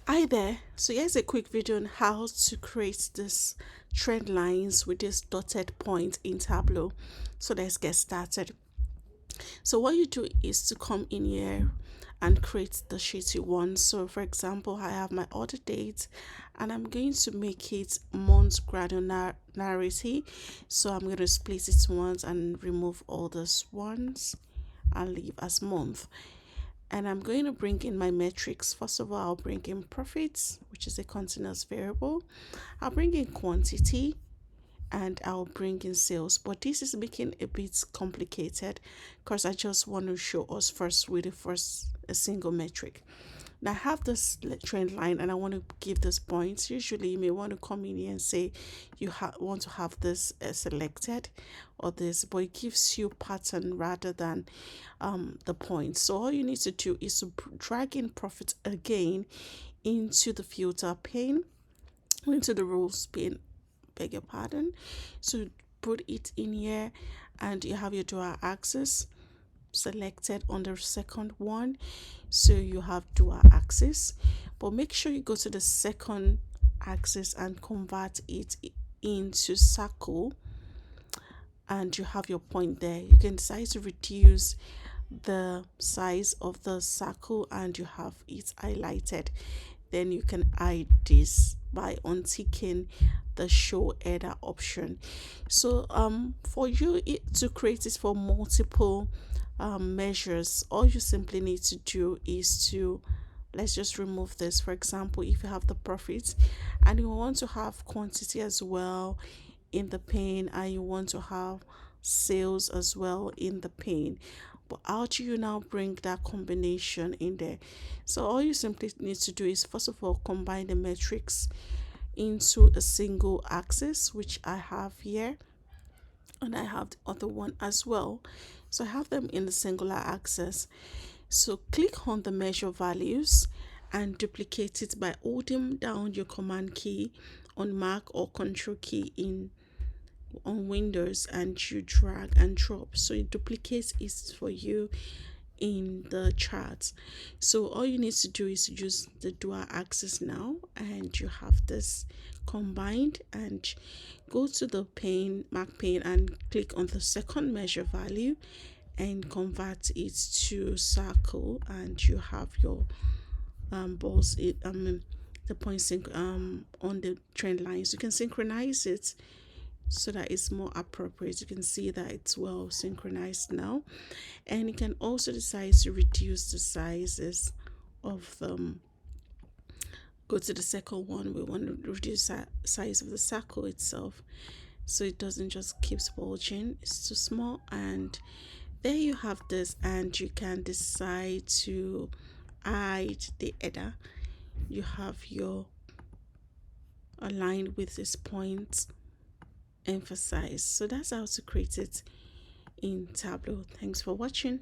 Hi there. So here's a quick video on how to create this trend lines with this dotted point in Tableau. So let's get started. So what you do is to come in here and create the sheet you want. So for example, I have my order date and I'm going to make it month granularity. So I'm going to split it once and remove all these ones and leave as month. And I'm going to bring in my metrics. First of all, I'll bring in profits, which is a continuous variable. I'll bring in quantity and I'll bring in sales. But this is making a bit complicated because I just want to show us first with a single metric. Now I have this trend line and I want to give this points. Usually you may want to come in here and say you want to have this selected or this, but it gives you pattern rather than the points. So all you need to do is to drag in profit again into the filter pane, into the rules pane, beg your pardon. So put it in here and you have your dual axis selected on the second one, so you have dual axis, but make sure you go to the second axis and convert it into circle, and you have your point there. You can decide to reduce the size of the circle and you have it highlighted. Then you can hide this by unticking the show header option. So for you to create it for multiple measures, all you simply need to do is to, let's just remove this. For example, if you have the profits and you want to have quantity as well in the pane and you want to have sales as well in the pane, but how do you now bring that combination in there? So all you simply need to do is first of all combine the metrics into a single axis, which I have here, and I have the other one as well. So I have them in the singular axis. So click on the measure values and duplicate it by holding down your command key on Mac or control key in on Windows, and you drag and drop so it duplicates it for you in the chart. So all you need to do is use the dual axis now, and you have this combined, and go to the pane, Mac pane, and click on the second measure value and convert it to circle, and you have your balls it the point on the trend lines. You can synchronize it so that it's more appropriate. You can see that it's well synchronized now, and you can also decide to reduce the sizes of them. Go to the second one. We want to reduce the size of the circle itself so it doesn't just keep bulging, it's too small. And there you have this, and you can decide to hide the header. You have your aligned with this point emphasize. So that's how to create it in Tableau. Thanks for watching.